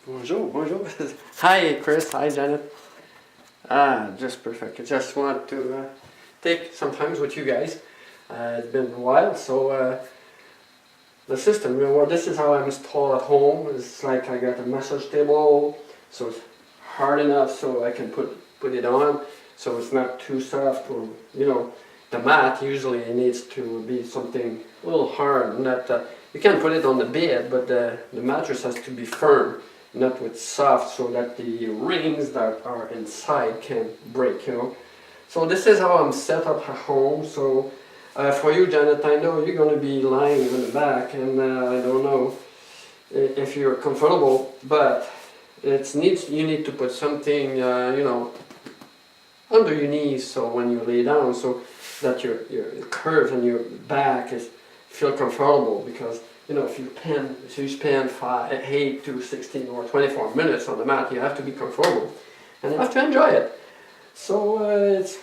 Bonjour, bonjour. Hi, Chris. Hi, Janet. Just perfect. I just want to take some time with you guys. It's been a while, so the system, well, this is how I'm installed at home. It's like I got a massage table, so it's hard enough so I can put it on, so it's not too soft. Or the mat usually needs to be something a little hard. Not you can put it on the bed, but the mattress has to be firm, not with soft, so that the rings that are inside can't break. So this is how I'm set up at home. So. For you, Janet, I know you're going to be lying in the back, and I don't know if you're comfortable, but you need to put something, under your knees, so when you lay down, so that your curves and your back feel comfortable. Because if you spend 8 to 16 or 24 minutes on the mat, you have to be comfortable and you have to enjoy it. So it's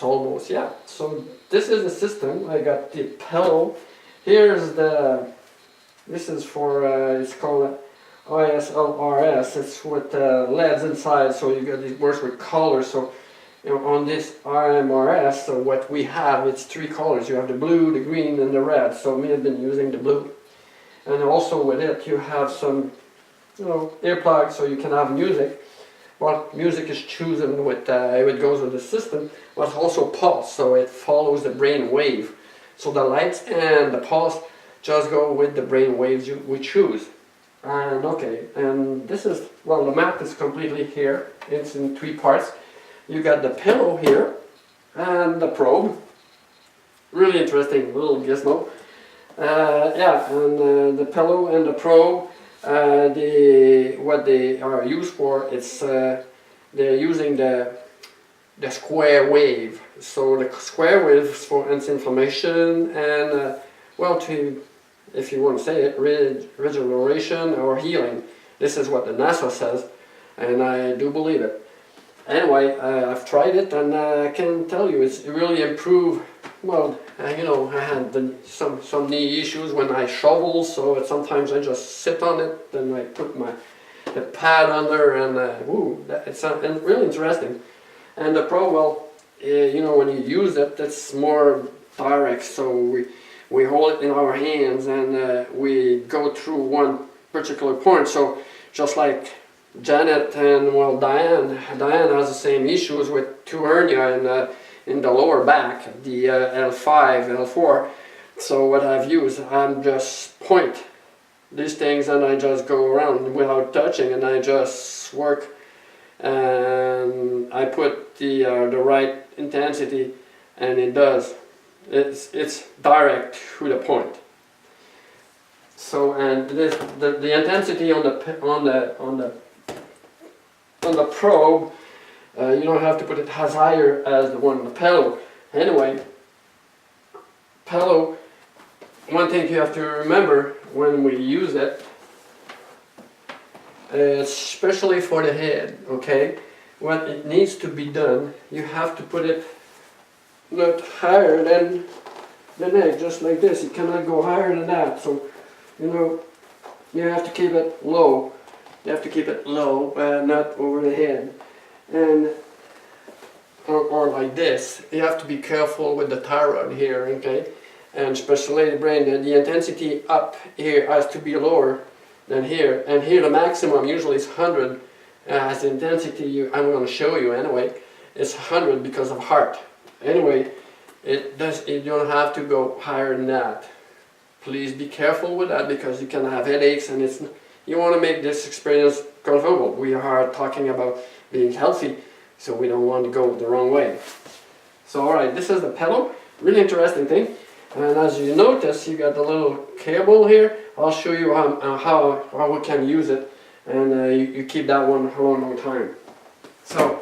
almost, yeah. So this is the system. I got the pillow. This is for, it's called iMRS. It's with LEDs inside, so it works with colors. So on this iMRS, so what we have, it's 3 colors. You have the blue, the green, and the red. So me, I've been using the blue. And also with it, you have some, earplugs, so you can have music. Well, music is chosen with, it goes with the system, but it's also pulse, so it follows the brain wave. So the lights and the pulse just go with the brain waves we choose. And and this is, the mat is completely here. It's in 3 parts. You got the pillow here, and the probe. Really interesting little gizmo. The pillow and the probe. What they are used for, they're using the square wave. So the square wave is for anti-inflammation and if you want to say it, regeneration or healing. This is what the NASA says, and I do believe it. Anyway, I've tried it, and I can tell you it's really improved. Well, I had some knee issues when I shovel, so sometimes I just sit on it, then I put the pad under, and it's really interesting. And the Pro, when you use it, it's more direct. So we hold it in our hands, and we go through one particular point. So just like Janet and Diane has the same issues with 2 hernia in the lower back, the L5, L4. So what I've used, I'm just point these things, and I just go around without touching, and I just work, and I put the right intensity, and it does. It's direct to the point. So, and the intensity on the probe, you don't have to put it as higher as the one on the pillow. Anyway, pillow, one thing you have to remember when we use it, especially for the head, okay? What it needs to be done, you have to put it not higher than the neck, just like this. You cannot go higher than that. So, you have to keep it low. You have to keep it low, not over the head. And or like this. You have to be careful with the thyroid here, okay? And especially the brain. The intensity up here has to be lower than here. And here the maximum usually is 100. As the intensity, I'm going to show you anyway, it's 100 because of heart. Anyway, you don't have to go higher than that. Please be careful with that, because you can have headaches, and you want to make this experience comfortable. We are talking about being healthy, so we don't want to go the wrong way. So alright, this is the pillow. Really interesting thing. And as you notice, you got the little cable here. I'll show you how we can use it, and you keep that one for a long time. So,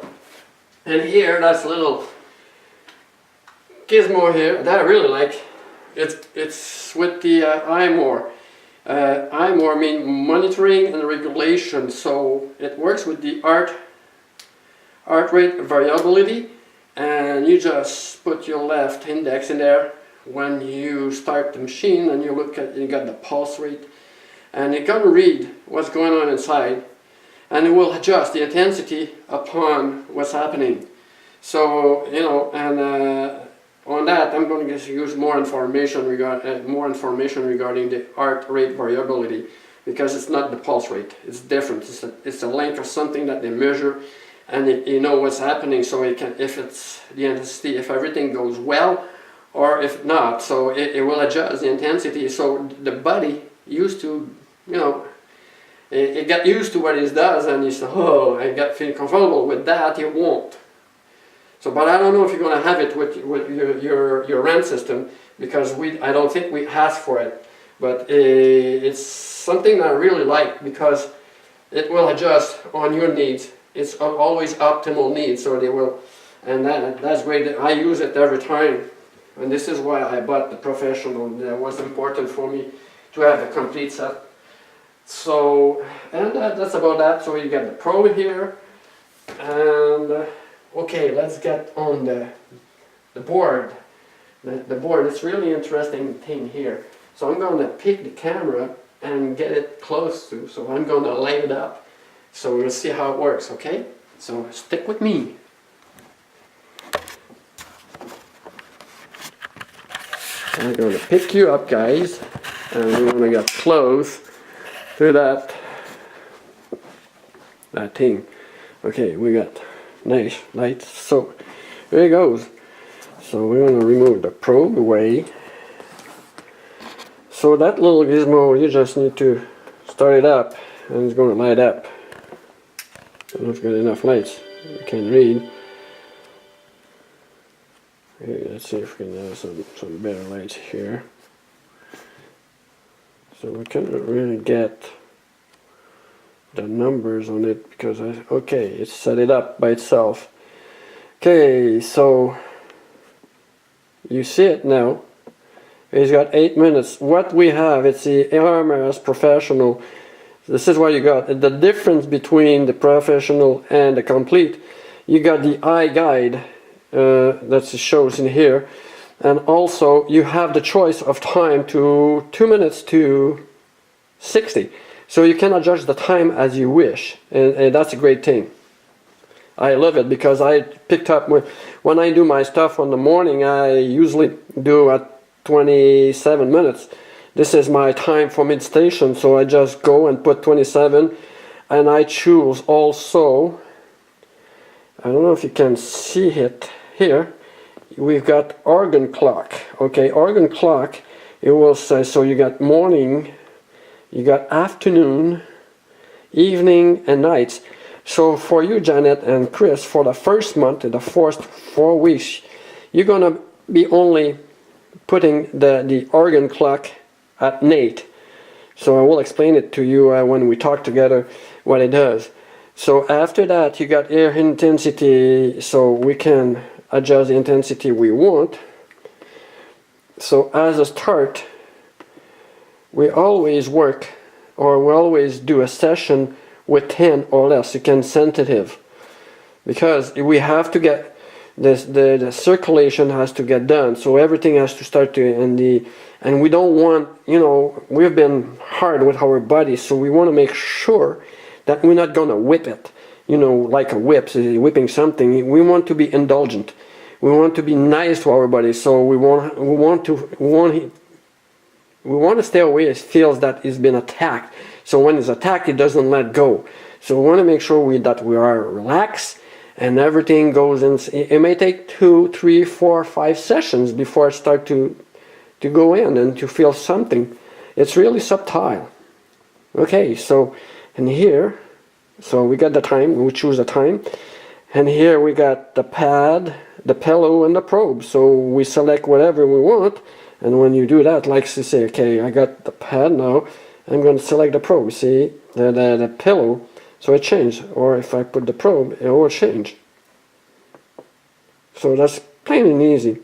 and here, that's a little gizmo here that I really like. It's with the iMRS. iMRS means monitoring and regulation. So it works with the heart rate variability, and you just put your left index in there when you start the machine, and you got the pulse rate, and it's going to read what's going on inside, and it will adjust the intensity upon what's happening. So, you know, and on that I'm going to use more information regarding the heart rate variability, because it's not the pulse rate, it's different. It's a link or something that they measure, and you know what's happening, so it can, if it's the intensity, if everything goes well or if not, so it will adjust the intensity. So the body used to, you know, it got used to what it does, and you say, oh, I got feeling comfortable with that. It won't. So, but I don't know if you're going to have it with your REM system, because I don't think we asked for it. But it's something I really like, because it will adjust on your needs. It's always optimal needs, so they will, and that's great. I use it every time, and this is why I bought the professional. That was important for me to have a complete set. So, and that's about that. So you get the probe here, and okay, let's get on the board. The board, it's really interesting thing here. So I'm going to pick the camera and get it close to, so I'm going to light it up. So we'll see how it works, okay? So stick with me. I'm going to pick you up, guys, and we're going to get close to that thing. Okay, we got nice lights. So there it goes. So we're going to remove the probe away. So that little gizmo, you just need to start it up, and it's going to light up. I don't know if it's got enough lights. You can read. Okay, let's see if we can have some better lights here. So we can't really get the numbers on it, because okay, it's set it up by itself. Okay, so you see it now. It's got 8 minutes. What we have, it's the iMRS Professional. This is what you got. The difference between the Professional and the Complete, you got the eye guide that shows in here, and also you have the choice of time to 2 minutes to 60. So you can adjust the time as you wish, and that's a great thing. I love it, because I picked up when I do my stuff in the morning, I usually do at 27 minutes. This is my time for mid-station, so I just go and put 27, and I choose also, I don't know if you can see it here, we've got organ clock. Okay, organ clock, it will say, so you got morning, you got afternoon, evening, and nights. So for you, Janet and Chris, for the first month, the first 4 weeks, you're gonna be only putting the organ clock at night. So I will explain it to you when we talk together what it does. So after that, you got air intensity, so we can adjust the intensity we want. So as a start, we always work, or we always do a session with 10 or less. You can sensitive, because we have to get this, the circulation has to get done, so everything has to start to, and we don't want, you know, we've been hard with our body, so we want to make sure that we're not gonna whip it, you know, like a whip, so whipping something. We want to be indulgent, we want to be nice to our body, so we want to stay away. It feels that it's been attacked, so when it's attacked, it doesn't let go. So we want to make sure that we are relaxed, and everything goes in. It may take 2, 3, 4, 5 sessions before it start to go in and to feel something. It's really subtle. Okay, so, and here, so we got the time, we choose the time, and here we got the pad, the pillow, and the probe. So we select whatever we want, and when you do that, like to say, okay, I got the pad now, I'm going to select the probe. See, the pillow, so it changed, or if I put the probe, it will change. So that's plain and easy.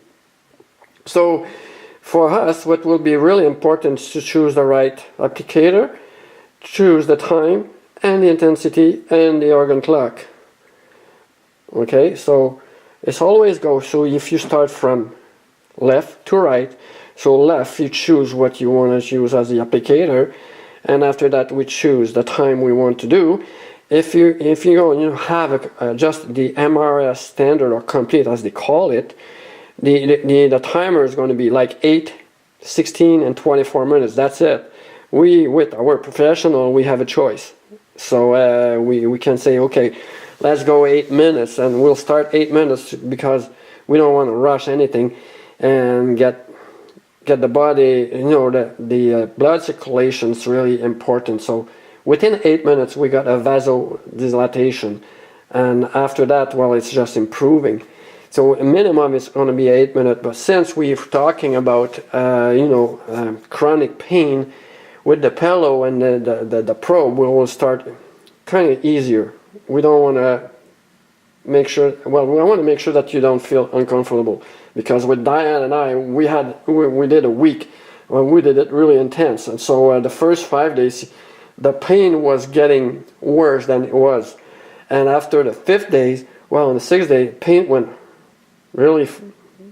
So for us, what will be really important is to choose the right applicator, choose the time and the intensity and the organ clock. Okay, so it's always go, so if you start from left to right, so left you choose what you want to use as the applicator, and after that we choose the time we want to do. If you go have just the iMRS standard or complete as they call it, the timer is going to be like 8, 16 and 24 minutes. That's it. We, with our professional, we have a choice. So we can say, okay, let's go 8 minutes, and we'll start 8 minutes because we don't want to rush anything and get the body, the blood circulation is really important. So within 8 minutes we got a vasodilatation, and after that, well, it's just improving. So a minimum is going to be 8 minutes, but since we're talking about chronic pain, with the pillow and the probe, we will start kind of easier. We don't want to make sure, well, we want to make sure that you don't feel uncomfortable, because with Diane and I, we did a week. Well, we did it really intense, and so the first 5 days the pain was getting worse than it was, and after the 5th day, well, on the 6th day, pain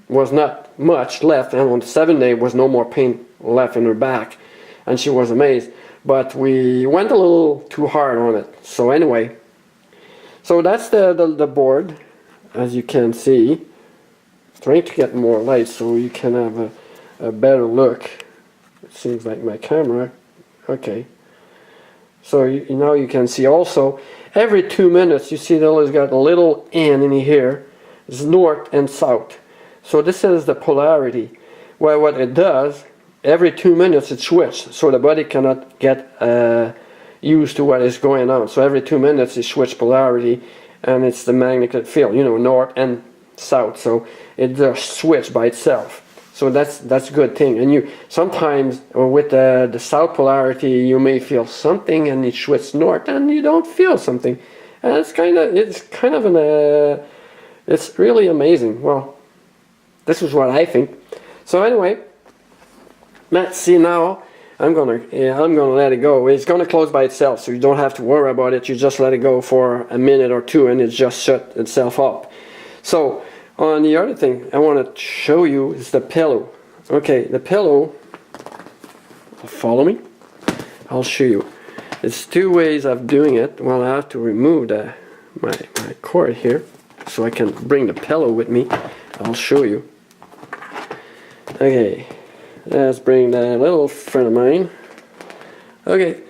was not much left, and on the 7th day was no more pain left in her back, and she was amazed. But we went a little too hard on it. So anyway, so that's the board, as you can see. Trying to get more light so you can have a better look. It seems like my camera. Okay. So now you can see also, every 2 minutes you see that it's got a little N in here. It's north and south. So this is the polarity. Well, what it does, every 2 minutes it switches, so the body cannot get used to what is going on. So every 2 minutes it switches polarity, and it's the magnetic field, north and south. So it just switches by itself. So that's a good thing. And you sometimes with the south polarity you may feel something, and it switches north and you don't feel something. And it's kind of it's really amazing. Well, this is what I think. So anyway, let's see now. I'm gonna let it go. It's gonna close by itself, so you don't have to worry about it. You just let it go for a minute or two, and it just shut itself up. So on the other thing I want to show you is the pillow. Okay, the pillow. Follow me. I'll show you. It's 2 ways of doing it. Well, I have to remove my cord here, so I can bring the pillow with me. I'll show you. Okay, let's bring that little friend of mine. Okay,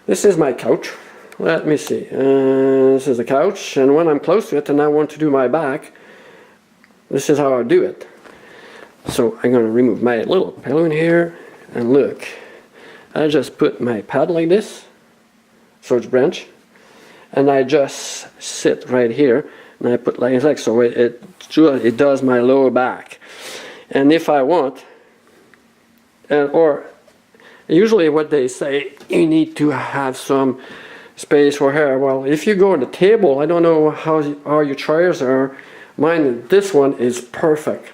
this is my couch. Let me see. This is the couch, and when I'm close to it and I want to do my back, this is how I do it. So I'm going to remove my little pillow in here, and look, I just put my pad like this, sword branch, and I just sit right here, and I put like that, so it does my lower back. And if I want, or usually what they say, you need to have some space for hair. Well, if you go on the table, I don't know how your chairs are. Mine, this one is perfect.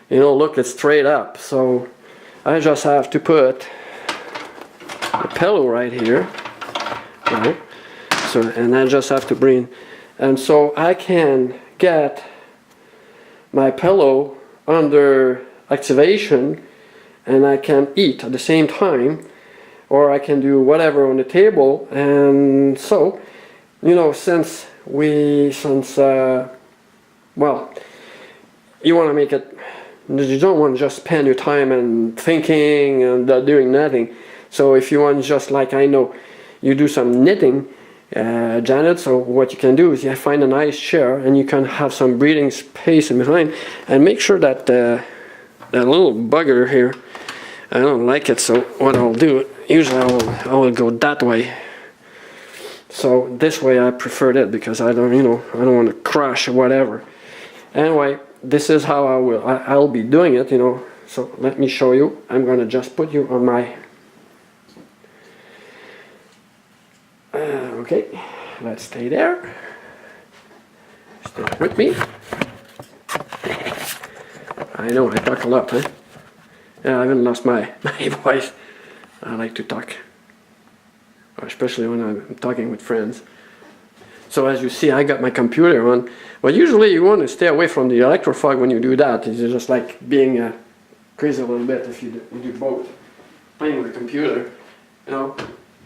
Look, it's straight up. So I just have to put the pillow right here. Right? So, and I just have to bring, and so I can get my pillow under activation, and I can eat at the same time, or I can do whatever on the table. And so, since well, you want to make it, you don't want to just spend your time and thinking and doing nothing. So if you want, just like I know, you do some knitting, Janet, so what you can do is you find a nice chair, and you can have some breathing space in behind, and make sure that that little bugger here, I don't like it. So what I'll do, usually I will go that way. So this way I prefer it, because I don't want to crash or whatever. Anyway, this is how I'll be doing it, So let me show you. I'm going to just put you on my okay, let's stay there. Stay with me. I know I talk a lot, huh? Yeah, I haven't lost my voice. I like to talk, especially when I'm talking with friends. So as you see, I got my computer on. But usually you want to stay away from the electrofog when you do that. It's just like being crazy a little bit if you do both. Playing with a computer,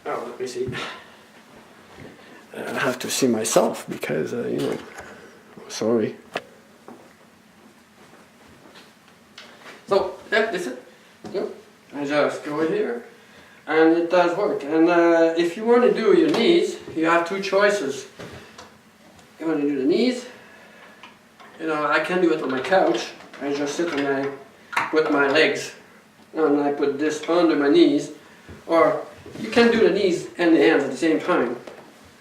Oh, let me see. I have to see myself because, you know, sorry. So, yeah, this is it. Yep. I just go here, and it does work. And if you want to do your knees, you have two choices. You want to do the knees, you know, I can do it on my couch. I just sit and I put my legs, and I put this under my knees. Or you can do the knees and the hands at the same time.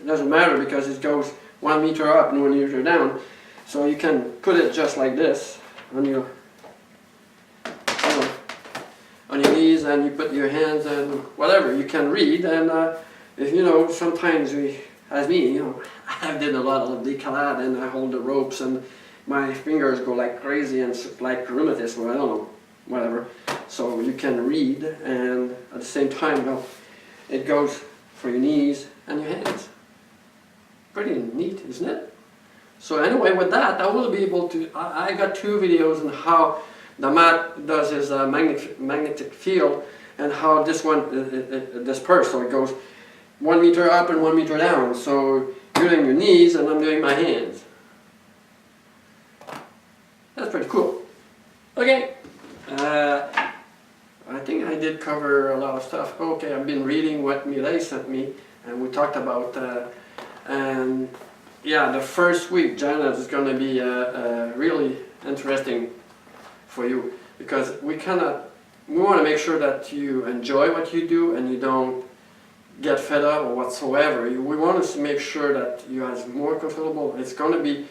It doesn't matter because it goes 1 meter up and 1 meter down. So you can put it just like this on your knees, and you put your hands and whatever. You can read, and if you know, sometimes as me, you know, I did a lot of décalage and I hold the ropes and my fingers go like crazy and like rheumatism, or I don't know, whatever. So you can read, and at the same time, well, it goes for your knees and your hands. Pretty neat, isn't it? So anyway, with that, I will be able to, I got 2 videos on how the mat does his magnetic field, and how this one disperses. So it goes 1 meter up and 1 meter down. So you're doing your knees and I'm doing my hands. That's pretty cool. Okay. I think I did cover a lot of stuff. Okay, I've been reading what Millet sent me, and we talked about, and yeah, the first week, Janet, is going to be really interesting for you, because we want to make sure that you enjoy what you do and you don't get fed up or whatsoever. We want to make sure that you are more comfortable. It's going to be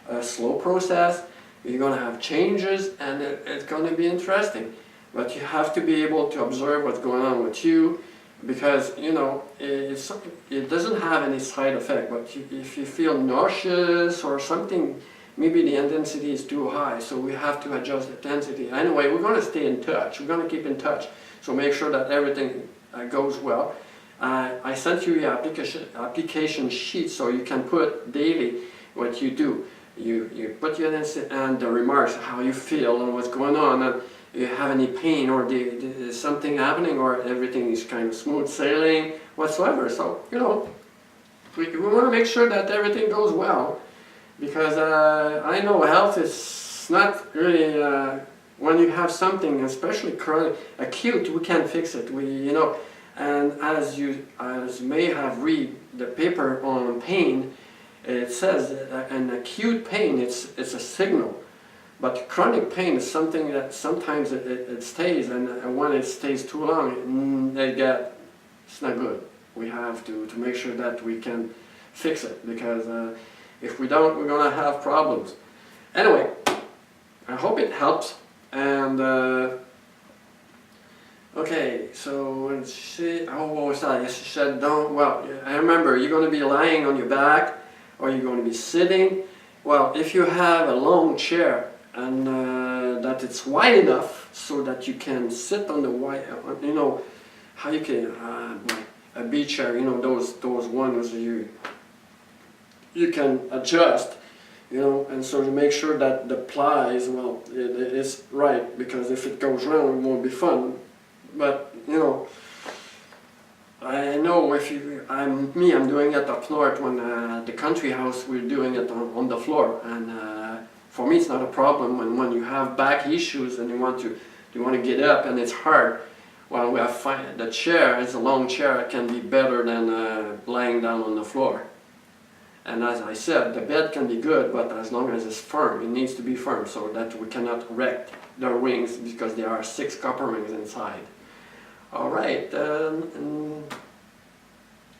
a slow process. You're going to have changes, and it's going to be interesting. But you have to be able to observe what's going on with you, because, you know, it doesn't have any side effect. But if you feel nauseous or something, maybe the intensity is too high, so we have to adjust the intensity. Anyway, we're going to stay in touch. We're going to keep in touch. So make sure that everything goes well. I sent you your application sheet, so you can put daily what you do. You put your intensity and the remarks, how you feel and what's going on, and you have any pain, or is something happening, or everything is kind of smooth sailing, whatsoever. So, you know, we want to make sure that everything goes well. Because I know health is not really, when you have something, especially chronic, acute, we can fix it. You know, and as you may have read the paper on pain, it says an acute pain, it's a signal. But chronic pain is something that sometimes it stays, and when it stays too long, it's not good. We have to make sure that we can fix it, because if we don't, we're going to have problems. Anyway, I hope it helps. And okay, so she said don't, well, I remember, you're going to be lying on your back, or you're going to be sitting. Well, if you have a long chair, and that it's wide enough so that you can sit on the wide, you know, how you can, like a beach chair, you know, those ones you can adjust, you know, and so to make sure that the plies, well, it is right, because if it goes wrong, it won't be fun. But, you know, I know if I'm doing it up north. When the country house, we're doing it on the floor, and for me it's not a problem. When you have back issues and you want to get up and it's hard, well, we have the chair is a long chair. It can be better than lying down on the floor. And as I said, the bed can be good, but as long as it's firm, it needs to be firm, so that we cannot wreck their wings, because there are 6 copper rings inside. All right, and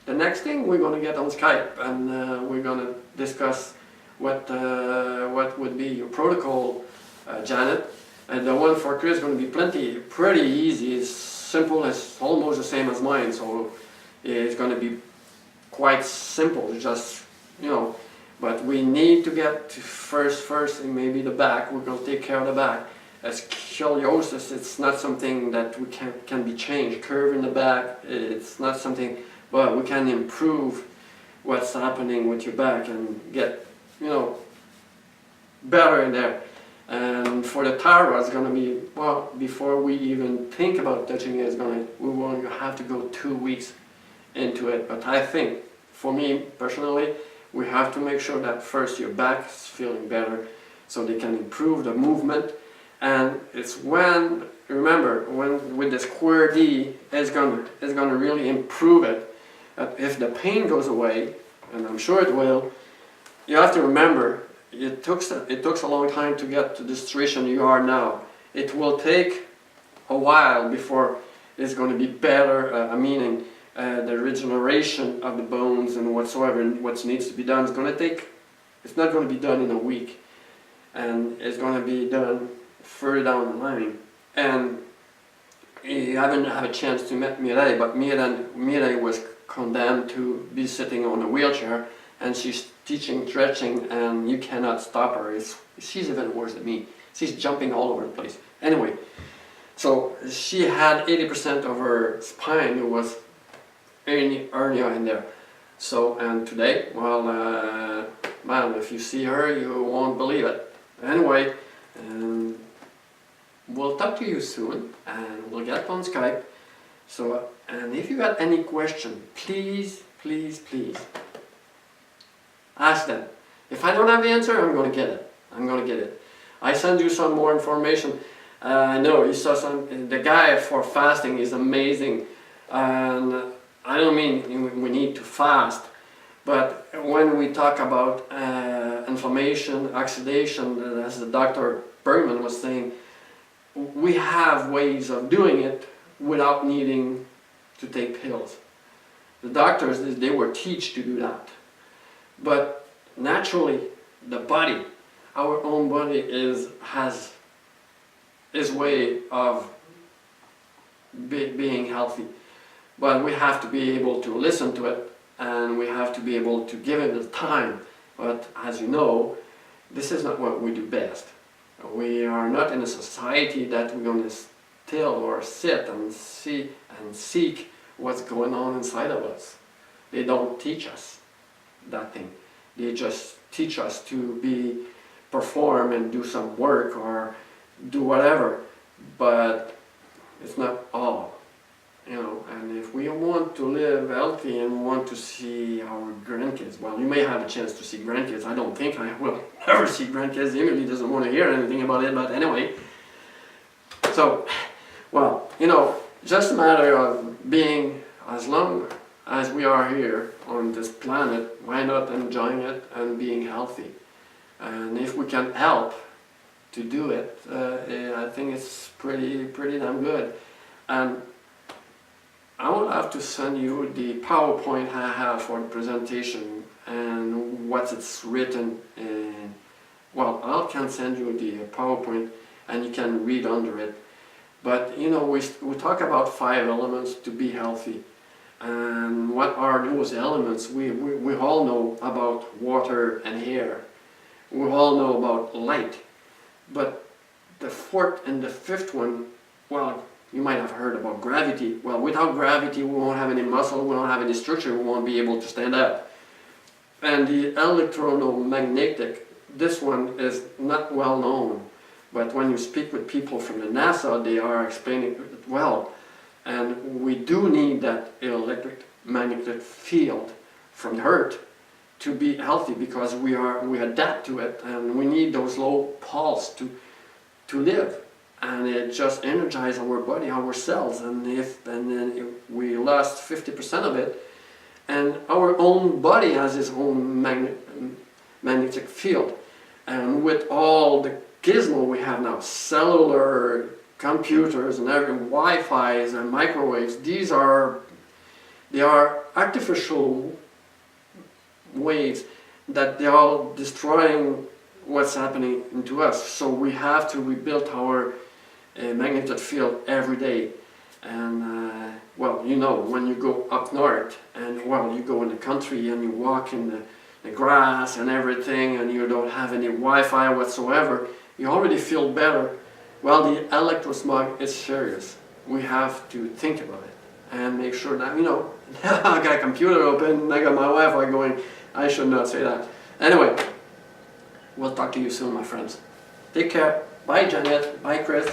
the next thing, we're going to get on Skype, and we're going to discuss what would be your protocol, Janet. And the one for Chris is going to be pretty easy. It's simple. It's almost the same as mine, so it's going to be quite simple. Just, you know, but we need to get to first, and maybe the back. We're going to take care of the back. As scoliosis, it's not something that we can be changed. Curve in the back, it's not something, but we can improve what's happening with your back and get, you know, better in there. And for the thyroid, it's going to be, well, before we even think about touching it, we won't have to go 2 weeks into it. But I think, for me personally, we have to make sure that first your back is feeling better, so they can improve the movement. And it's when, remember, when with the square D, it's gonna really improve it. If the pain goes away, and I'm sure it will, you have to remember, it took a long time to get to the situation you are now. It will take a while before it's going to be better, meaning the regeneration of the bones and whatsoever, and what needs to be done is going to take, it's not going to be done in a week. And it's going to be done further down the line. And you haven't had a chance to meet Mireille, but Mireille was condemned to be sitting on a wheelchair, and she's teaching stretching, and you cannot stop her. She's even worse than me. She's jumping all over the place. Anyway, so she had 80% of her spine, it was hernia in there. So, and today, well, man, if you see her, you won't believe it. Anyway, we'll talk to you soon, and we'll get on Skype. So, and if you got any question, please, please, please, ask them. If I don't have the answer, I'm going to get it. I'm going to get it. I send you some more information. I know you saw the guy for fasting is amazing, and I don't mean we need to fast, but when we talk about inflammation, oxidation, as the Dr. Bergman was saying, we have ways of doing it without needing to take pills. The doctors, they were taught to do that. But naturally, the body, our own body has its way of being healthy. But we have to be able to listen to it, and we have to be able to give it the time. But as you know, this is not what we do best. We are not in a society that we're going to still or sit and see and seek what's going on inside of us. They don't teach us that thing. They just teach us to perform and do some work or do whatever, but it's not all, you know. And if we want to live healthy and want to see our grandkids, well, you may have a chance to see grandkids. I don't think I will ever see grandkids. Emily doesn't want to hear anything about it, but anyway. So, well, you know, just a matter of being, as long as we are here on this planet, why not enjoying it and being healthy? And if we can help to do it, I think it's pretty damn good. And I will have to send you the PowerPoint I have for the presentation and what it's written. And well, I can send you the PowerPoint and you can read under it. But you know, we talk about 5 elements to be healthy. And what are those elements? We all know about water and air. We all know about light. But the 4th and the 5th one, well, you might have heard about gravity. Well, without gravity, we won't have any muscle, we don't have any structure, we won't be able to stand up. And the electromagnetic, this one is not well known. But when you speak with people from the NASA, they are explaining it well. And we do need that electromagnetic field from the Earth to be healthy, because we adapt to it, and we need those low pulse to live. And it just energizes our body, our cells, and then if we lost 50% of it, and our own body has its own magnetic field. And with all the gizmo we have now, cellular, computers, and every Wi-Fi's and microwaves, they are artificial waves that they are destroying what's happening to us. So we have to rebuild our magnetic field every day. And well, you know, when you go up north and well, you go in the country and you walk in the grass and everything, and you don't have any Wi-Fi whatsoever, you already feel better. Well, the electrosmog is serious. We have to think about it and make sure that, you know, I got a computer open, I got my Wi-Fi going. I should not say that. Anyway, we'll talk to you soon, my friends. Take care. Bye, Janet. Bye, Chris.